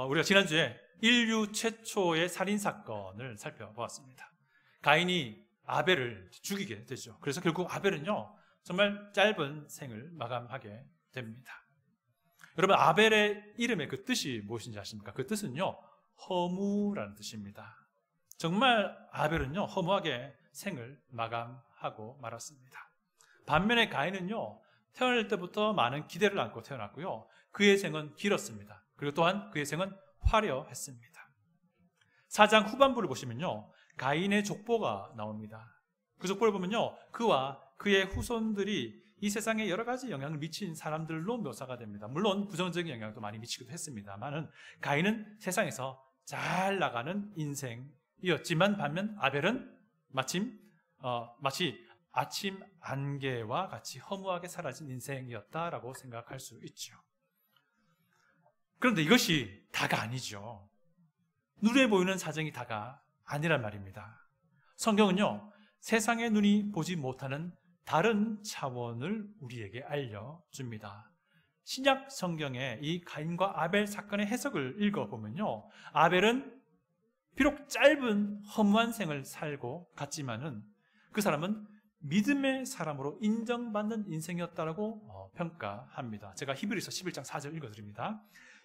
우리가 지난주에 인류 최초의 살인사건을 살펴보았습니다. 가인이 아벨을 죽이게 되죠. 그래서 결국 아벨은요, 정말 짧은 생을 마감하게 됩니다. 여러분, 아벨의 이름의 그 뜻이 무엇인지 아십니까? 그 뜻은요, 허무라는 뜻입니다. 정말 아벨은요, 허무하게 생을 마감하고 말았습니다. 반면에 가인은요, 태어날 때부터 많은 기대를 안고 태어났고요, 그의 생은 길었습니다. 그리고 또한 그의 생은 화려했습니다. 4장 후반부를 보시면요, 가인의 족보가 나옵니다. 그 족보를 보면요, 그와 그의 후손들이 이 세상에 여러 가지 영향을 미친 사람들로 묘사가 됩니다. 물론 부정적인 영향도 많이 미치기도 했습니다만은 가인은 세상에서 잘 나가는 인생이었지만 반면 아벨은 마치 아침 안개와 같이 허무하게 사라진 인생이었다라고 생각할 수 있죠. 그런데 이것이 다가 아니죠. 눈에 보이는 사정이 다가 아니란 말입니다. 성경은요, 세상의 눈이 보지 못하는 다른 차원을 우리에게 알려줍니다. 신약 성경의 이 가인과 아벨 사건의 해석을 읽어보면요, 아벨은 비록 짧은 허무한 생을 살고 갔지만은 그 사람은 믿음의 사람으로 인정받는 인생이었다라고 평가합니다. 제가 히브리서 11장 4절 읽어드립니다.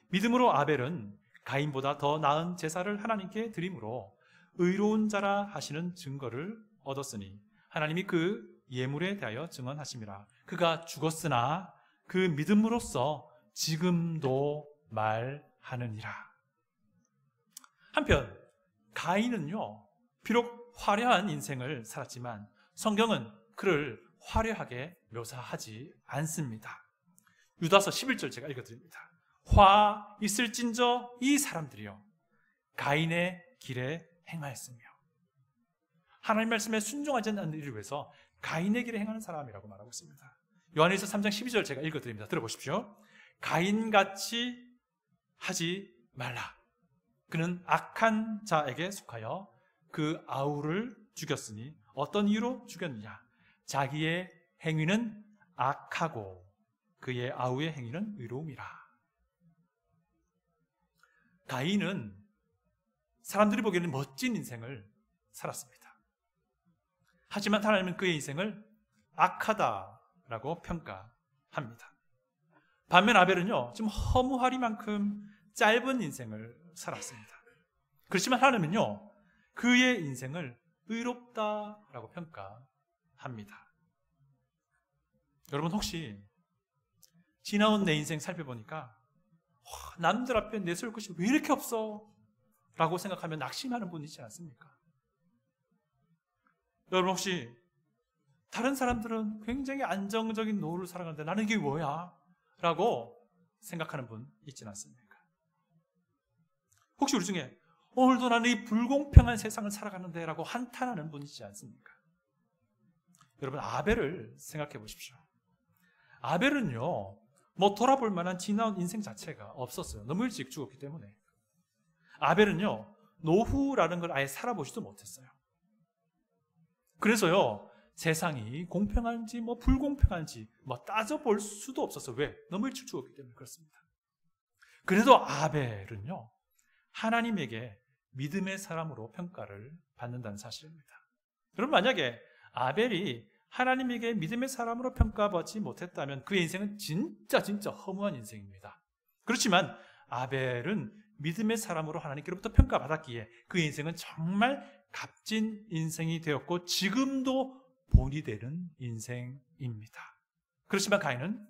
믿음으로 아벨은 가인보다 더 나은 제사를 하나님께 드림으로 의로운 자라 하시는 증거를 얻었으니 하나님이 그 예물에 대하여 증언하심이라. 그가 죽었으나 그 믿음으로써 지금도 말하느니라. 한편 가인은요, 비록 화려한 인생을 살았지만 성경은 그를 화려하게 묘사하지 않습니다. 유다서 11절 제가 읽어드립니다. 화 있을진저 이 사람들이요 가인의 길에 행하였으며. 하나님 말씀에 순종하지 않는 일을 위해서 가인의 길에 행하는 사람이라고 말하고 있습니다. 요한일서 3장 12절 제가 읽어드립니다. 들어보십시오. 가인같이 하지 말라. 그는 악한 자에게 속하여 그 아우를 죽였으니 어떤 이유로 죽였느냐? 자기의 행위는 악하고 그의 아우의 행위는 의로움이라. 가인은 사람들이 보기에는 멋진 인생을 살았습니다. 하지만 하나님은 그의 인생을 악하다라고 평가합니다. 반면 아벨은요, 좀 허무하리만큼 짧은 인생을 살았습니다. 그렇지만 하나님은요, 그의 인생을 의롭다라고 평가합니다. 여러분, 혹시 지나온 내 인생 살펴보니까 남들 앞에 내세울 것이 왜 이렇게 없어? 라고 생각하면 낙심하는 분 있지 않습니까? 여러분, 혹시 다른 사람들은 굉장히 안정적인 노후를 살아가는데 나는 이게 뭐야? 라고 생각하는 분 있지 않습니까? 혹시 우리 중에 오늘도 나는 이 불공평한 세상을 살아가는데 라고 한탄하는 분 있지 않습니까? 여러분, 아벨을 생각해 보십시오. 아벨은요, 돌아볼 만한 지나온 인생 자체가 없었어요. 너무 일찍 죽었기 때문에. 아벨은요, 노후라는 걸 아예 살아보지도 못했어요. 그래서요, 세상이 공평한지 불공평한지 따져볼 수도 없었어요. 왜? 너무 일찍 죽었기 때문에 그렇습니다. 그래도 아벨은요, 하나님에게 믿음의 사람으로 평가를 받는다는 사실입니다. 여러분, 만약에 아벨이 하나님에게 믿음의 사람으로 평가받지 못했다면 그의 인생은 진짜 허무한 인생입니다. 그렇지만 아벨은 믿음의 사람으로 하나님께로부터 평가받았기에 그의 인생은 정말 값진 인생이 되었고 지금도 본이 되는 인생입니다. 그렇지만 가인은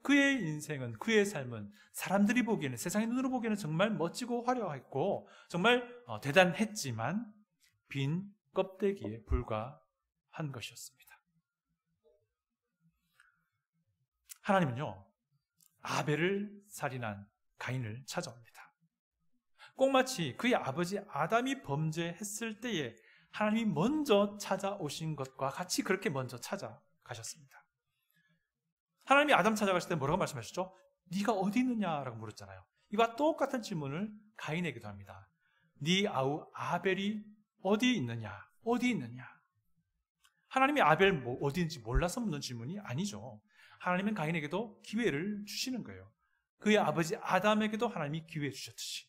그의 인생은, 그의 삶은 사람들이 보기에는, 세상의 눈으로 보기에는 정말 멋지고 화려했고 정말 대단했지만 빈 껍데기에 불과한 것이었습니다. 하나님은요, 아벨을 살인한 가인을 찾아옵니다. 꼭 마치 그의 아버지 아담이 범죄했을 때에 하나님이 먼저 찾아오신 것과 같이 그렇게 먼저 찾아가셨습니다. 하나님이 아담 찾아가실 때 뭐라고 말씀하셨죠? 네가 어디 있느냐라고 물었잖아요. 이와 똑같은 질문을 가인에게도 합니다. 네 아우 아벨이 어디 있느냐? 어디 있느냐? 하나님이 아벨 어디인지 몰라서 묻는 질문이 아니죠. 하나님은 가인에게도 기회를 주시는 거예요. 그의 아버지 아담에게도 하나님이 기회 주셨듯이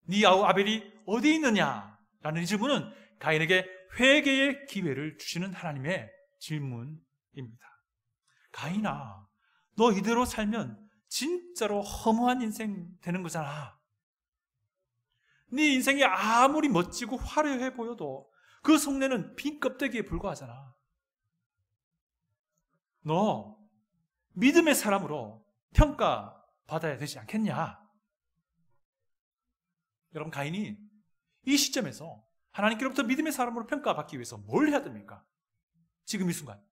네 아우 아벨이 어디 있느냐라는 이 질문은 가인에게 회개의 기회를 주시는 하나님의 질문입니다. 가인아, 너 이대로 살면 진짜로 허무한 인생 되는 거잖아. 네 인생이 아무리 멋지고 화려해 보여도 그 속내는 빈 껍데기에 불과하잖아. 너 믿음의 사람으로 평가받아야 되지 않겠냐? 여러분, 가인이 이 시점에서 하나님께로부터 믿음의 사람으로 평가받기 위해서 뭘 해야 됩니까? 지금 이 순간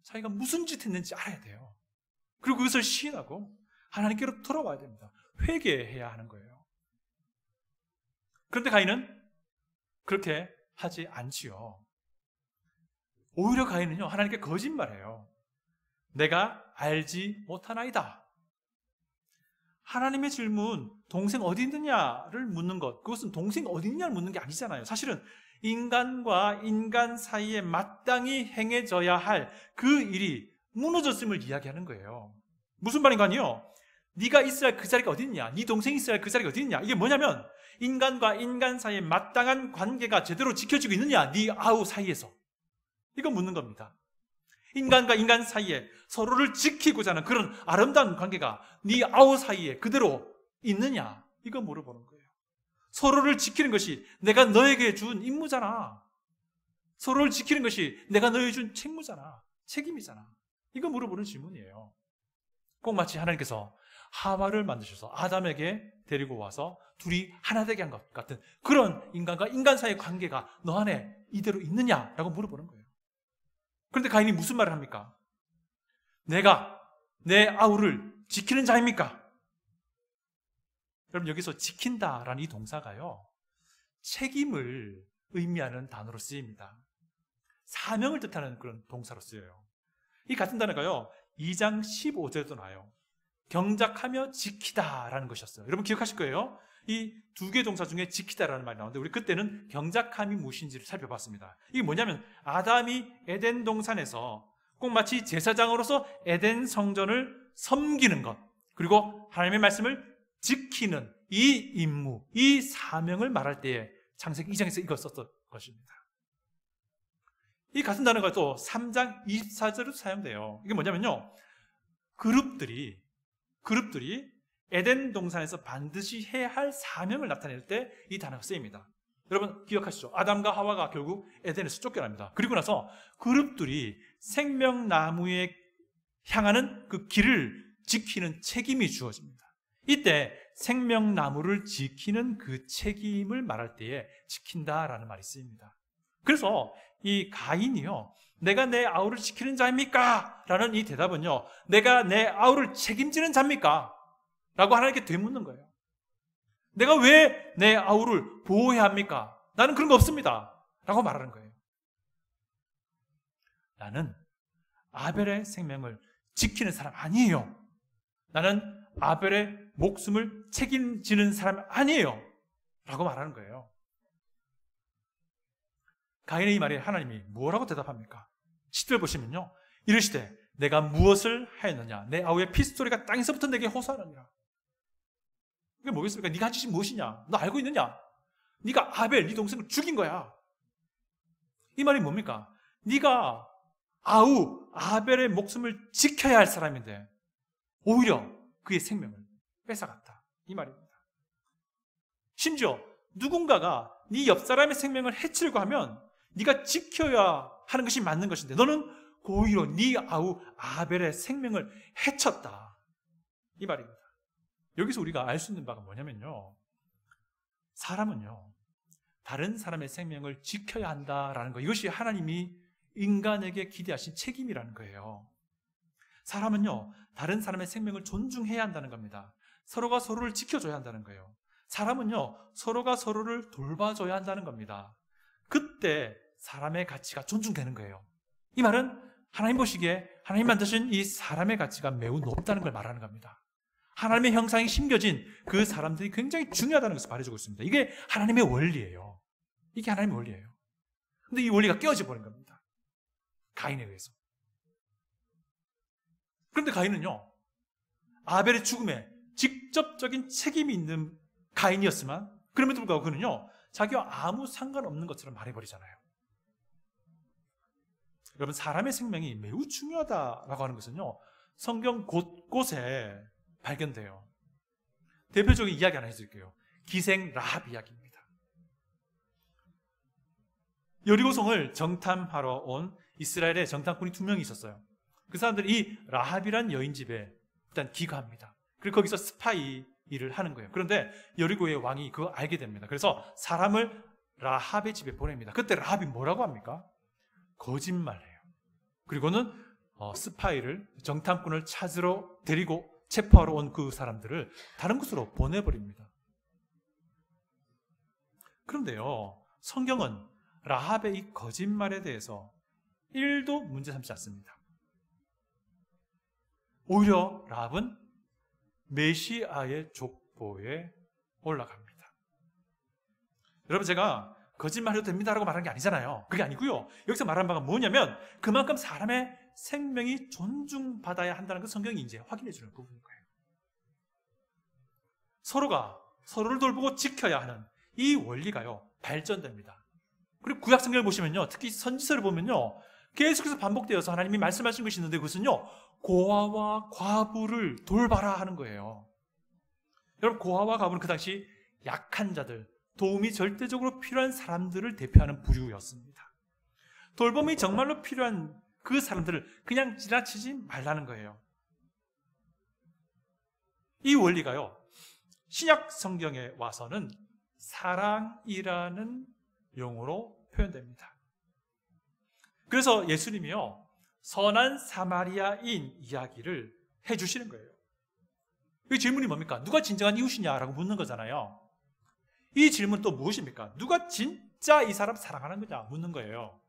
자기가 무슨 짓 했는지 알아야 돼요. 그리고 그것을 시인하고 하나님께로 돌아와야 됩니다. 회개해야 하는 거예요. 그런데 가인은 그렇게 하지 않지요. 오히려 가인은요, 하나님께 거짓말해요. 내가 알지 못하나이다. 하나님의 질문, 동생 어디 있느냐를 묻는 것, 그것은 동생 어디 있냐를 묻는 게 아니잖아요. 사실은 인간과 인간 사이에 마땅히 행해져야 할 그 일이 무너졌음을 이야기하는 거예요. 무슨 말인가요? 네가 있어야 할 그 자리가 어디 있냐, 네 동생이 있어야 할 그 자리가 어디 있냐. 이게 뭐냐면 인간과 인간 사이에 마땅한 관계가 제대로 지켜지고 있느냐, 네 아우 사이에서. 이거 묻는 겁니다. 인간과 인간 사이에 서로를 지키고자 하는 그런 아름다운 관계가 네 아우 사이에 그대로 있느냐, 이거 물어보는 거예요. 서로를 지키는 것이 내가 너에게 준 임무잖아. 서로를 지키는 것이 내가 너에게 준 책무잖아. 책임이잖아. 이거 물어보는 질문이에요. 꼭 마치 하나님께서 하와를 만드셔서 아담에게 데리고 와서 둘이 하나 되게 한 것 같은 그런 인간과 인간 사이의 관계가 너 안에 이대로 있느냐라고 물어보는 거예요. 그런데 가인이 무슨 말을 합니까? 내가 내 아우를 지키는 자입니까? 여러분, 여기서 지킨다라는 이 동사가요, 책임을 의미하는 단어로 쓰입니다. 사명을 뜻하는 그런 동사로 쓰여요. 이 같은 단어가요, 2장 15절에도 나와요. 경작하며 지키다라는 것이었어요. 여러분 기억하실 거예요. 이 두 개의 동사 중에 지키다라는 말이 나오는데 우리 그때는 경작함이 무엇인지를 살펴봤습니다. 이게 뭐냐면 아담이 에덴 동산에서 꼭 마치 제사장으로서 에덴 성전을 섬기는 것, 그리고 하나님의 말씀을 지키는 이 임무, 이 사명을 말할 때에 창세기 2장에서 이걸 썼던 것입니다. 이 같은 단어가 또 3장 24절에도 사용돼요. 이게 뭐냐면요, 그룹들이 에덴 동산에서 반드시 해야 할 사명을 나타낼 때 이 단어가 쓰입니다. 여러분 기억하시죠? 아담과 하와가 결국 에덴에서 쫓겨납니다. 그리고 나서 그룹들이 생명나무에 향하는 그 길을 지키는 책임이 주어집니다. 이때 생명나무를 지키는 그 책임을 말할 때에 지킨다라는 말이 쓰입니다. 그래서 이 가인이요, 내가 내 아우를 지키는 자입니까? 라는 이 대답은요, 내가 내 아우를 책임지는 자입니까? 라고 하나님께 되묻는 거예요. 내가 왜 내 아우를 보호해야 합니까? 나는 그런 거 없습니다. 라고 말하는 거예요. 나는 아벨의 생명을 지키는 사람 아니에요. 나는 아벨의 목숨을 책임지는 사람 아니에요. 라고 말하는 거예요. 가인의 이 말에 하나님이 뭐라고 대답합니까? 10절 보시면요, 이르시되 내가 무엇을 하였느냐, 내 아우의 피스토리가 땅에서부터 내게 호소하느니라. 이게 뭐겠습니까? 네가 한 짓이 무엇이냐? 너 알고 있느냐? 네가 아벨, 네 동생을 죽인 거야. 이 말이 뭡니까? 네가 아우 아벨의 목숨을 지켜야 할 사람인데 오히려 그의 생명을 뺏어갔다, 이 말입니다. 심지어 누군가가 네 옆 사람의 생명을 해치려고 하면 네가 지켜야 하는 것이 맞는 것인데 너는 오히려 네 아우 아벨의 생명을 해쳤다, 이 말입니다. 여기서 우리가 알 수 있는 바가 뭐냐면요, 사람은요 다른 사람의 생명을 지켜야 한다라는 것, 이것이 하나님이 인간에게 기대하신 책임이라는 거예요. 사람은요 다른 사람의 생명을 존중해야 한다는 겁니다. 서로가 서로를 지켜줘야 한다는 거예요. 사람은요 서로가 서로를 돌봐줘야 한다는 겁니다. 그때 사람의 가치가 존중되는 거예요. 이 말은 하나님 보시기에 하나님 만드신 이 사람의 가치가 매우 높다는 걸 말하는 겁니다. 하나님의 형상이 심겨진 그 사람들이 굉장히 중요하다는 것을 말해주고 있습니다. 이게 하나님의 원리예요. 이게 하나님의 원리예요. 근데 이 원리가 깨어져 버린 겁니다, 가인에 의해서. 그런데 가인은요 아벨의 죽음에 직접적인 책임이 있는 가인이었지만 그럼에도 불구하고 그는요, 자기와 아무 상관없는 것처럼 말해버리잖아요. 여러분, 사람의 생명이 매우 중요하다라고 하는 것은요, 성경 곳곳에 발견돼요. 대표적인 이야기 하나 해드릴게요. 기생 라합 이야기입니다. 여리고성을 정탐하러 온 이스라엘의 정탐꾼이 2명이 있었어요. 그 사람들이 이 라합이란 여인 집에 일단 기가합니다. 그리고 거기서 스파이 일을 하는 거예요. 그런데 여리고의 왕이 그거 알게 됩니다. 그래서 사람을 라합의 집에 보냅니다. 그때 라합이 뭐라고 합니까? 거짓말해요. 그리고는 스파이를, 정탐꾼을 찾으러 데리고 체포하러 온 그 사람들을 다른 곳으로 보내버립니다. 그런데요, 성경은 라합의 이 거짓말에 대해서 1도 문제 삼지 않습니다. 오히려 라합은 메시아의 족보에 올라갑니다. 여러분, 제가 거짓말해도 됩니다라고 말하는 게 아니잖아요. 그게 아니고요. 여기서 말하는 바가 뭐냐면 그만큼 사람의 생명이 존중받아야 한다는 걸 성경이 이제 확인해 주는 부분인 거예요. 서로가 서로를 돌보고 지켜야 하는 이 원리가요, 발전됩니다. 그리고 구약 성경을 보시면요, 특히 선지서를 보면요, 계속해서 반복되어서 하나님이 말씀하신 것이 있는데 그것은요, 고아와 과부를 돌봐라 하는 거예요. 여러분, 고아와 과부는 그 당시 약한 자들, 도움이 절대적으로 필요한 사람들을 대표하는 부류였습니다. 돌봄이 정말로 필요한 그 사람들을 그냥 지나치지 말라는 거예요. 이 원리가요, 신약 성경에 와서는 사랑이라는 용어로 표현됩니다. 그래서 예수님이요, 선한 사마리아인 이야기를 해주시는 거예요. 이 질문이 뭡니까? 누가 진정한 이웃이냐라고 묻는 거잖아요. 이 질문 또 무엇입니까? 누가 진짜 이 사람 사랑하는 거냐 묻는 거예요.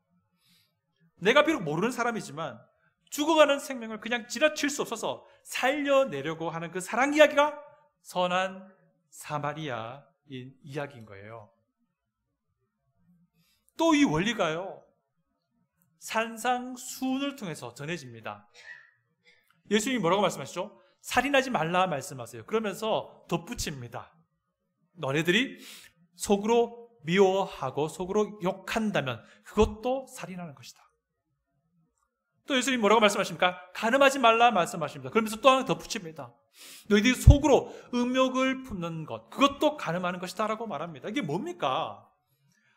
내가 비록 모르는 사람이지만 죽어가는 생명을 그냥 지나칠 수 없어서 살려내려고 하는 그 사랑 이야기가 선한 사마리아인 이야기인 거예요. 또 이 원리가요, 산상수훈을 통해서 전해집니다. 예수님이 뭐라고 말씀하시죠? 살인하지 말라 말씀하세요. 그러면서 덧붙입니다. 너네들이 속으로 미워하고 속으로 욕한다면 그것도 살인하는 것이다. 또 예수님이 뭐라고 말씀하십니까? 간음하지 말라 말씀하십니다. 그러면서 또 하나 덧붙입니다. 너희들이 속으로 음욕을 품는 것, 그것도 간음하는 것이다 라고 말합니다. 이게 뭡니까?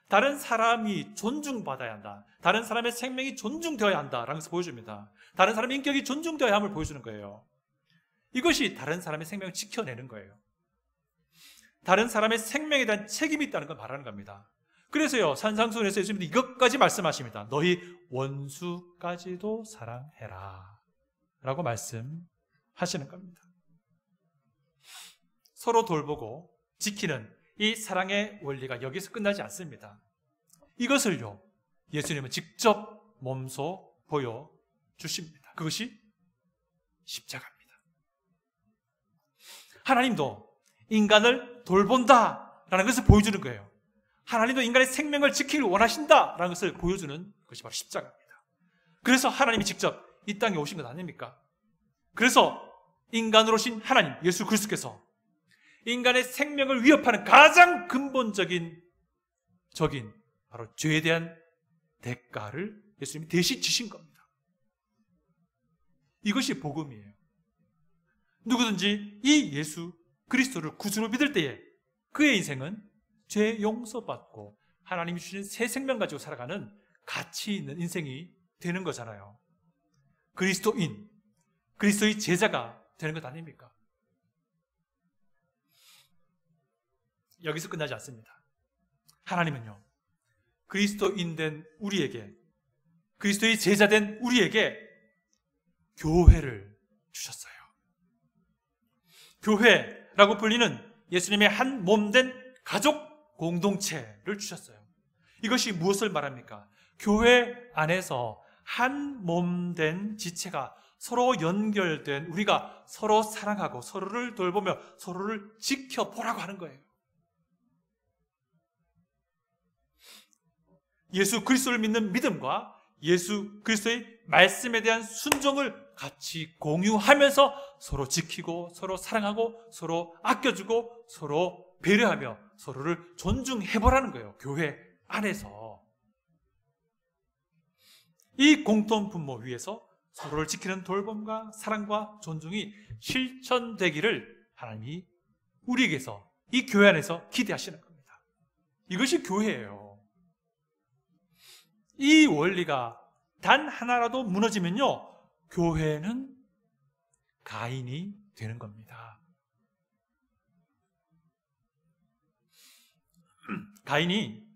다른 사람이 존중받아야 한다, 다른 사람의 생명이 존중되어야 한다라는 것을 보여줍니다. 다른 사람의 인격이 존중되어야 함을 보여주는 거예요. 이것이 다른 사람의 생명을 지켜내는 거예요. 다른 사람의 생명에 대한 책임이 있다는 걸 말하는 겁니다. 그래서요, 산상수훈에서 예수님이 이것까지 말씀하십니다. 너희 원수까지도 사랑해라 라고 말씀하시는 겁니다. 서로 돌보고 지키는 이 사랑의 원리가 여기서 끝나지 않습니다. 이것을요, 예수님은 직접 몸소 보여주십니다. 그것이 십자가입니다. 하나님도 인간을 돌본다라는 것을 보여주는 거예요. 하나님도 인간의 생명을 지키길 원하신다라는 것을 보여주는 것이 바로 십자가입니다. 그래서 하나님이 직접 이 땅에 오신 것 아닙니까? 그래서 인간으로 오신 하나님, 예수 그리스도께서 인간의 생명을 위협하는 가장 근본적인 적인 바로 죄에 대한 대가를 예수님이 대신 지신 겁니다. 이것이 복음이에요. 누구든지 이 예수 그리스도를 구주로 믿을 때에 그의 인생은 죄 용서받고 하나님이 주신 새 생명 가지고 살아가는 가치 있는 인생이 되는 거잖아요. 그리스도인, 그리스도의 제자가 되는 것 아닙니까? 여기서 끝나지 않습니다. 하나님은요, 그리스도인 된 우리에게, 그리스도의 제자 된 우리에게 교회를 주셨어요. 교회라고 불리는 예수님의 한 몸 된 가족 공동체를 주셨어요. 이것이 무엇을 말합니까? 교회 안에서 한 몸 된 지체가 서로 연결된 우리가 서로 사랑하고 서로를 돌보며 서로를 지켜보라고 하는 거예요. 예수 그리스도를 믿는 믿음과 예수 그리스도의 말씀에 대한 순종을 같이 공유하면서 서로 지키고 서로 사랑하고 서로 아껴주고 서로 배려하며 서로를 존중해보라는 거예요. 교회 안에서. 이 공통 분모 위에서 서로를 지키는 돌봄과 사랑과 존중이 실천되기를 하나님이 우리에게서 이 교회 안에서 기대하시는 겁니다. 이것이 교회예요. 이 원리가 단 하나라도 무너지면요, 교회는 가인이 되는 겁니다. 가인이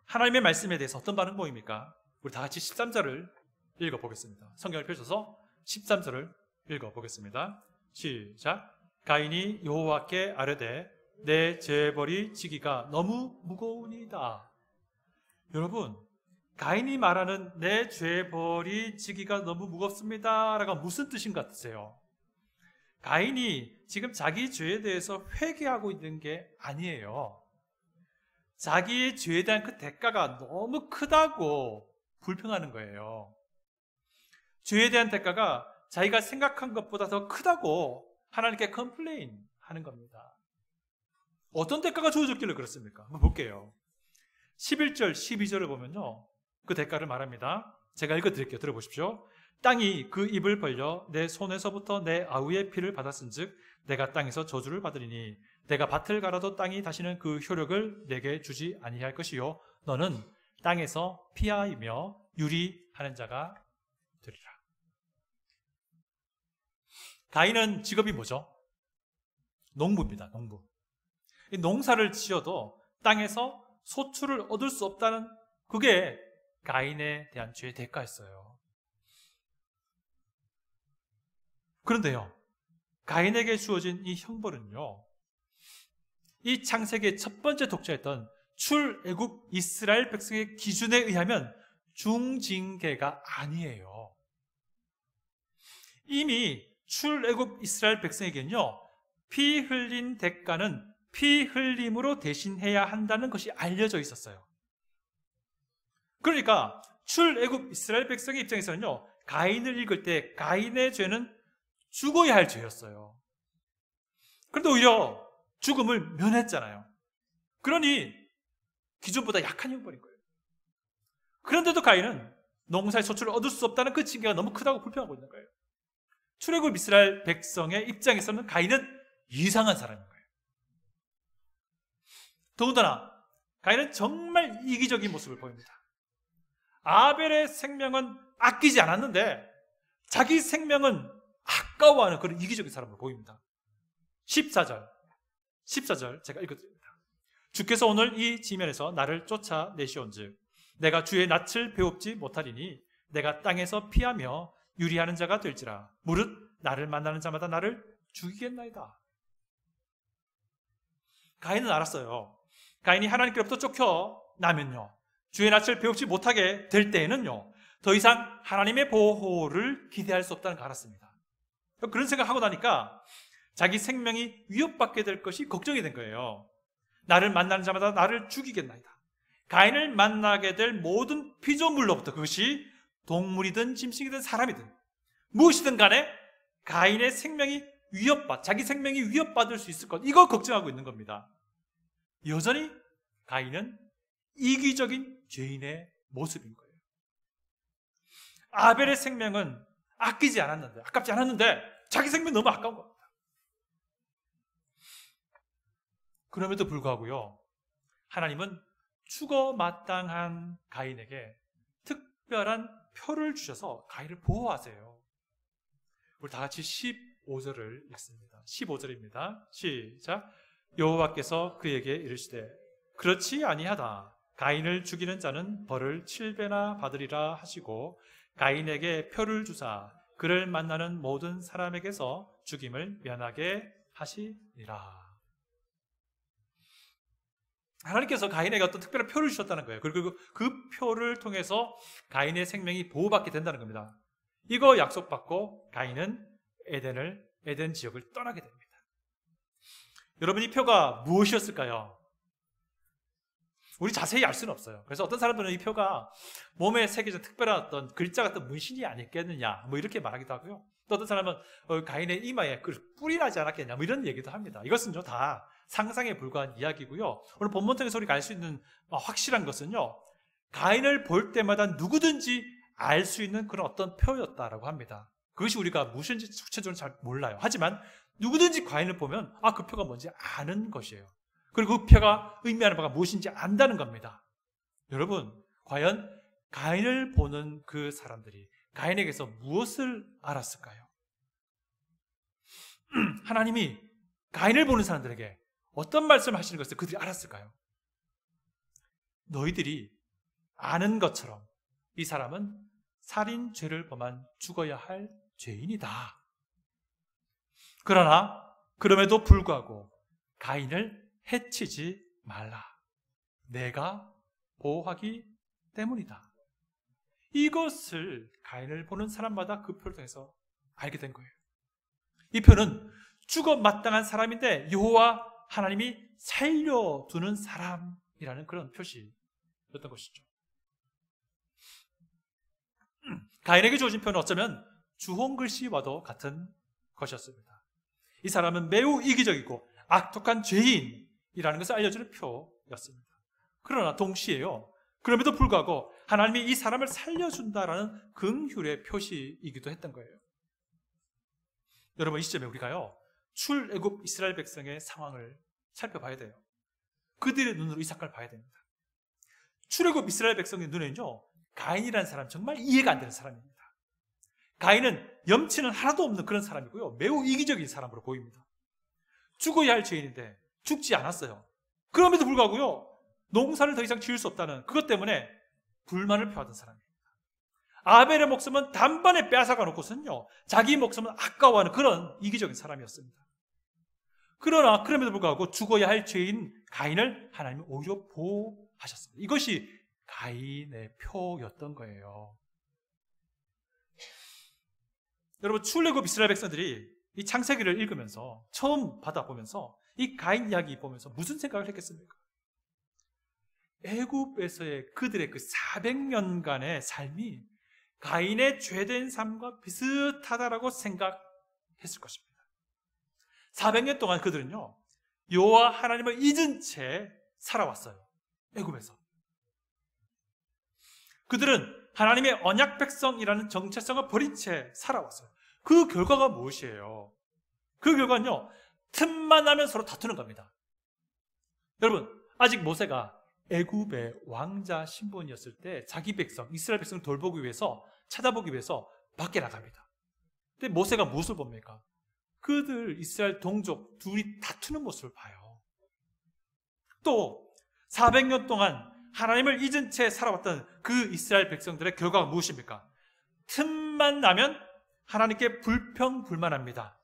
하나님의 말씀에 대해서 어떤 반응 보입니까? 우리 다 같이 13절을 읽어보겠습니다. 성경을 펼쳐서 13절을 읽어보겠습니다. 시작. 가인이 여호와께 아뢰되 내 재벌이 지기가 너무 무거우니이다. 여러분, 가인이 말하는 내 죄벌이 지기가 너무 무겁습니다 라가 무슨 뜻인 것 같으세요? 가인이 지금 자기 죄에 대해서 회개하고 있는 게 아니에요. 자기의 죄에 대한 그 대가가 너무 크다고 불평하는 거예요. 죄에 대한 대가가 자기가 생각한 것보다 더 크다고 하나님께 컴플레인 하는 겁니다. 어떤 대가가 주어졌길래 그렇습니까? 한번 볼게요. 11절, 12절을 보면요, 그 대가를 말합니다. 제가 읽어드릴게요. 들어보십시오. 땅이 그 입을 벌려 내 손에서부터 내 아우의 피를 받았은즉 내가 땅에서 저주를 받으리니 내가 밭을 갈아도 땅이 다시는 그 효력을 내게 주지 아니할 것이요 너는 땅에서 피하이며 유리하는 자가 되리라. 가인은 직업이 뭐죠? 농부입니다. 농부. 이 농사를 지어도 땅에서 소출을 얻을 수 없다는, 그게 가인에 대한 죄의 대가였어요. 그런데요, 가인에게 주어진 이 형벌은요, 이 창세기의 첫 번째 독자였던 출애굽 이스라엘 백성의 기준에 의하면 중징계가 아니에요. 이미 출애굽 이스라엘 백성에게는요, 피 흘린 대가는 피 흘림으로 대신해야 한다는 것이 알려져 있었어요. 그러니까 출애굽 이스라엘 백성의 입장에서는요, 가인을 읽을 때 가인의 죄는 죽어야 할 죄였어요. 그런데 오히려 죽음을 면했잖아요. 그러니 기존보다 약한 형벌인 거예요. 그런데도 가인은 농사의 소출을 얻을 수 없다는 그 징계가 너무 크다고 불평하고 있는 거예요. 출애굽 이스라엘 백성의 입장에서는 가인은 이상한 사람인 거예요. 더군다나 가인은 정말 이기적인 모습을 보입니다. 아벨의 생명은 아끼지 않았는데 자기 생명은 아까워하는 그런 이기적인 사람을 보입니다. 14절 제가 읽어드립니다. 주께서 오늘 이 지면에서 나를 쫓아내시온즉 내가 주의 낯을 배웁지 못하리니 내가 땅에서 피하며 유리하는 자가 될지라. 무릇 나를 만나는 자마다 나를 죽이겠나이다. 가인은 알았어요. 가인이 하나님께로부터 쫓겨나면요, 주의 낯을 배우지 못하게 될 때에는요, 더 이상 하나님의 보호를 기대할 수 없다는 걸 알았습니다. 그런 생각하고 나니까 자기 생명이 위협받게 될 것이 걱정이 된 거예요. 나를 만나는 자마다 나를 죽이겠나이다. 가인을 만나게 될 모든 피조물로부터, 그것이 동물이든 짐승이든 사람이든 무엇이든 간에 가인의 생명이 자기 생명이 위협받을 수 있을 것, 이거 걱정하고 있는 겁니다. 여전히 가인은 이기적인 죄인의 모습인 거예요. 아벨의 생명은 아깝지 않았는데 자기 생명이 너무 아까운 겁니다. 그럼에도 불구하고요, 하나님은 죽어 마땅한 가인에게 특별한 표를 주셔서 가인을 보호하세요. 우리 다 같이 15절을 읽습니다. 15절입니다. 시작. 여호와께서 그에게 이르시되 그렇지 아니하다. 가인을 죽이는 자는 벌을 7배나 받으리라 하시고 가인에게 표를 주사 그를 만나는 모든 사람에게서 죽임을 면하게 하시니라. 하나님께서 가인에게 어떤 특별한 표를 주셨다는 거예요. 그리고 그 표를 통해서 가인의 생명이 보호받게 된다는 겁니다. 이거 약속받고 가인은 에덴 지역을 떠나게 됩니다. 여러분, 이 표가 무엇이었을까요? 우리 자세히 알 수는 없어요. 그래서 어떤 사람들은 이 표가 몸에 새겨진 특별한 어떤 글자 같은 문신이 아니겠느냐, 뭐 이렇게 말하기도 하고요. 또 어떤 사람은 가인의 이마에 뿔이 나지 않았겠냐, 뭐 이런 얘기도 합니다. 이것은요 다 상상에 불과한 이야기고요. 오늘 본문 통해서 우리가 알 수 있는 확실한 것은요, 가인을 볼 때마다 누구든지 알 수 있는 그런 어떤 표였다라고 합니다. 그것이 우리가 무엇인지 구체적으로 잘 몰라요. 하지만 누구든지 가인을 보면 그 표가 뭔지 아는 것이에요. 그리고 그 표가 의미하는 바가 무엇인지 안다는 겁니다. 여러분, 과연 가인을 보는 그 사람들이 가인에게서 무엇을 알았을까요? 하나님이 가인을 보는 사람들에게 어떤 말씀을 하시는 것을 그들이 알았을까요? 너희들이 아는 것처럼 이 사람은 살인 죄를 범한 죽어야 할 죄인이다. 그러나 그럼에도 불구하고 가인을 해치지 말라. 내가 보호하기 때문이다. 이것을 가인을 보는 사람마다 그 표를 통해서 알게 된 거예요. 이 표는 죽어 마땅한 사람인데 여호와 하나님이 살려두는 사람이라는 그런 표시였던 것이죠. 가인에게 주어진 표는 어쩌면 주홍글씨와도 같은 것이었습니다. 이 사람은 매우 이기적이고 악독한 죄인이라는 것을 알려주는 표였습니다. 그러나 동시에요, 그럼에도 불구하고 하나님이 이 사람을 살려준다라는 긍휼의 표시이기도 했던 거예요. 여러분, 이 시점에 우리가요, 출애굽 이스라엘 백성의 상황을 살펴봐야 돼요. 그들의 눈으로 이 사건을 봐야 됩니다. 출애굽 이스라엘 백성의 눈에는요, 가인이라는 사람 정말 이해가 안 되는 사람입니다. 가인은 염치는 하나도 없는 그런 사람이고요, 매우 이기적인 사람으로 보입니다. 죽어야 할 죄인인데 죽지 않았어요. 그럼에도 불구하고요, 농사를 더 이상 지을 수 없다는 그것 때문에 불만을 표하던 사람입니다. 아벨의 목숨은 단번에 빼앗아가 놓고선요, 자기 목숨은 아까워하는 그런 이기적인 사람이었습니다. 그러나 그럼에도 불구하고 죽어야 할 죄인 가인을 하나님이 오히려 보호하셨습니다. 이것이 가인의 표였던 거예요. 여러분, 출애굽 이스라엘 백성들이 이 창세기를 읽으면서 처음 받아보면서 이 가인 이야기 보면서 무슨 생각을 했겠습니까? 애굽에서의 그들의 그 400년간의 삶이 가인의 죄된 삶과 비슷하다라고 생각했을 것입니다. 400년 동안 그들은요, 여호와 하나님을 잊은 채 살아왔어요. 애굽에서. 그들은 하나님의 언약 백성이라는 정체성을 버린 채 살아왔어요. 그 결과가 무엇이에요? 그 결과는요, 틈만 나면 서로 다투는 겁니다. 여러분, 아직 모세가 애굽의 왕자 신분이었을 때 자기 백성, 이스라엘 백성을 돌보기 위해서, 찾아보기 위해서 밖에 나갑니다. 근데 모세가 무엇을 봅니까? 그들 이스라엘 동족 둘이 다투는 모습을 봐요. 또 400년 동안 하나님을 잊은 채 살아왔던 그 이스라엘 백성들의 결과가 무엇입니까? 틈만 나면 하나님께 불평불만합니다.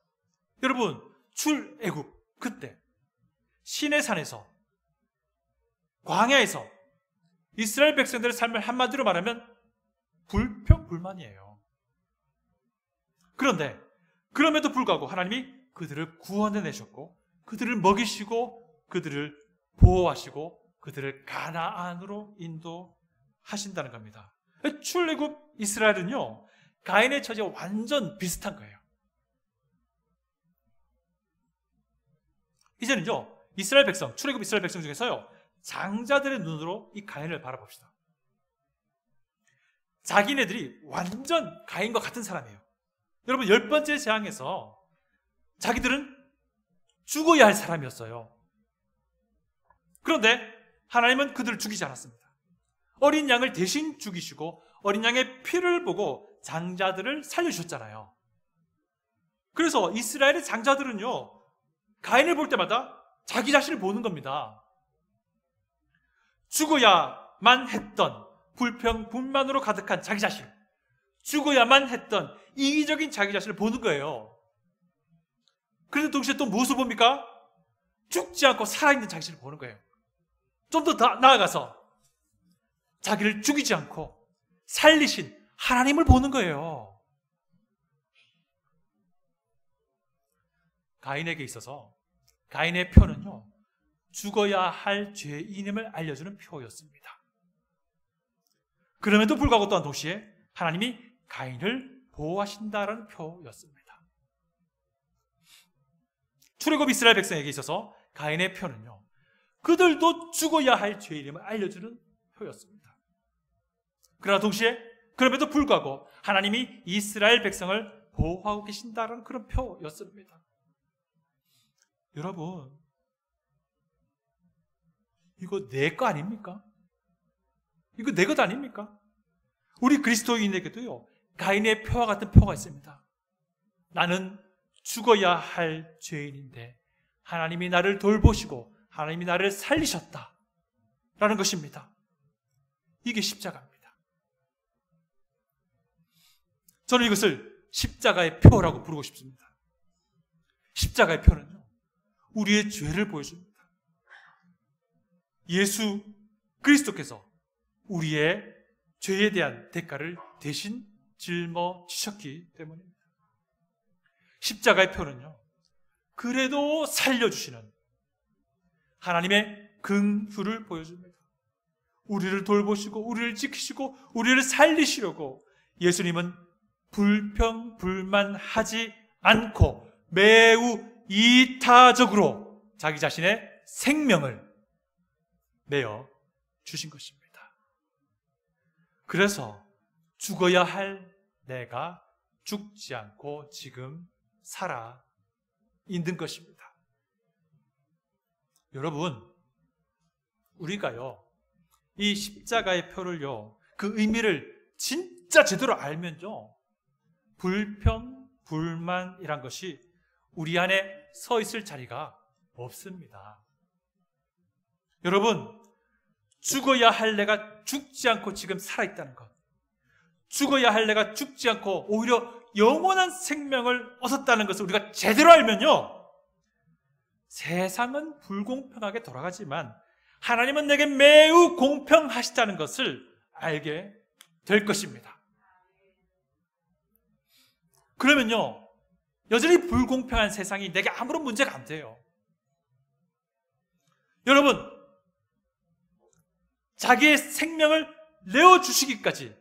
여러분, 출애굽 그때 시내산에서, 광야에서 이스라엘 백성들의 삶을 한마디로 말하면 불평불만이에요. 그런데 그럼에도 불구하고 하나님이 그들을 구원해내셨고, 그들을 먹이시고, 그들을 보호하시고, 그들을 가나안으로 인도하신다는 겁니다. 출애굽 이스라엘은요, 가인의 처지와 완전 비슷한 거예요. 이제는요, 이스라엘 백성, 출애굽 이스라엘 백성 중에서요, 장자들의 눈으로 이 가인을 바라봅시다. 자기네들이 완전 가인과 같은 사람이에요. 여러분, 10번째 재앙에서 자기들은 죽어야 할 사람이었어요. 그런데 하나님은 그들을 죽이지 않았습니다. 어린 양을 대신 죽이시고 어린 양의 피를 보고 장자들을 살려주셨잖아요. 그래서 이스라엘의 장자들은요, 가인을 볼 때마다 자기 자신을 보는 겁니다. 죽어야만 했던 불평불만으로 가득한 자기 자신, 죽어야만 했던 이기적인 자기 자신을 보는 거예요. 그런데 동시에 또 무엇을 봅니까? 죽지 않고 살아있는 자기 자신을 보는 거예요. 좀 더 나아가서 자기를 죽이지 않고 살리신 하나님을 보는 거예요. 가인에게 있어서 가인의 표는요, 죽어야 할 죄인임을 알려주는 표였습니다. 그럼에도 불구하고 또한 동시에 하나님이 가인을 보호하신다라는 표였습니다. 출애굽 이스라엘 백성에게 있어서 가인의 표는요, 그들도 죽어야 할 죄인임을 알려주는 표였습니다. 그러나 동시에 그럼에도 불구하고 하나님이 이스라엘 백성을 보호하고 계신다는 그런 표였습니다. 여러분, 이거 내 거 아닙니까? 이거 내 것 아닙니까? 우리 그리스도인에게도요, 가인의 표와 같은 표가 있습니다. 나는 죽어야 할 죄인인데 하나님이 나를 돌보시고 하나님이 나를 살리셨다 라는 것입니다. 이게 십자가입니다. 저는 이것을 십자가의 표라고 부르고 싶습니다. 십자가의 표는요, 우리의 죄를 보여줍니다. 예수 그리스도께서 우리의 죄에 대한 대가를 대신 짊어지셨기 때문입니다. 십자가의 표는요, 그래도 살려주시는 하나님의 긍휼을 보여줍니다. 우리를 돌보시고 우리를 지키시고 우리를 살리시려고 예수님은 불평불만하지 않고 매우 이타적으로 자기 자신의 생명을 내어 주신 것입니다. 그래서 죽어야 할 내가 죽지 않고 지금 살아 있는 것입니다. 여러분, 우리가요, 이 십자가의 표를요, 그 의미를 진짜 제대로 알면요, 불평, 불만이란 것이 우리 안에 서 있을 자리가 없습니다. 여러분, 죽어야 할 내가 죽지 않고 지금 살아있다는 것, 죽어야 할 내가 죽지 않고 오히려 영원한 생명을 얻었다는 것을 우리가 제대로 알면요, 세상은 불공평하게 돌아가지만 하나님은 내게 매우 공평하시다는 것을 알게 될 것입니다. 그러면요, 여전히 불공평한 세상이 내게 아무런 문제가 안 돼요. 여러분, 자기의 생명을 내어주시기까지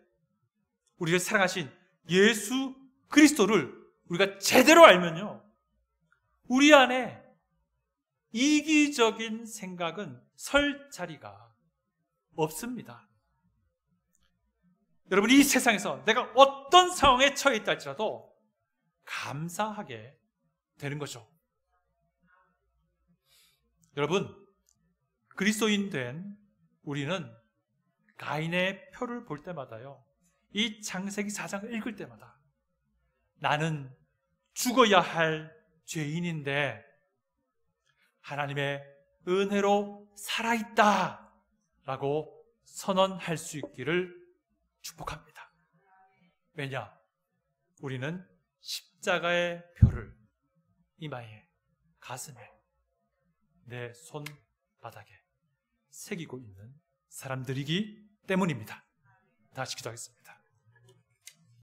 우리를 사랑하신 예수 그리스도를 우리가 제대로 알면요, 우리 안에 이기적인 생각은 설 자리가 없습니다. 여러분, 이 세상에서 내가 어떤 상황에 처해 있다 할지라도 감사하게 되는 거죠. 여러분, 그리스도인 된 우리는 가인의 표를 볼 때마다요, 이 창세기 4장을 읽을 때마다 나는 죽어야 할 죄인인데 하나님의 은혜로 살아있다 라고 선언할 수 있기를 축복합니다. 왜냐? 우리는 십자가의 표를 이마에, 가슴에, 내 손바닥에 새기고 있는 사람들이기 때문입니다. 다 같이 기도하겠습니다.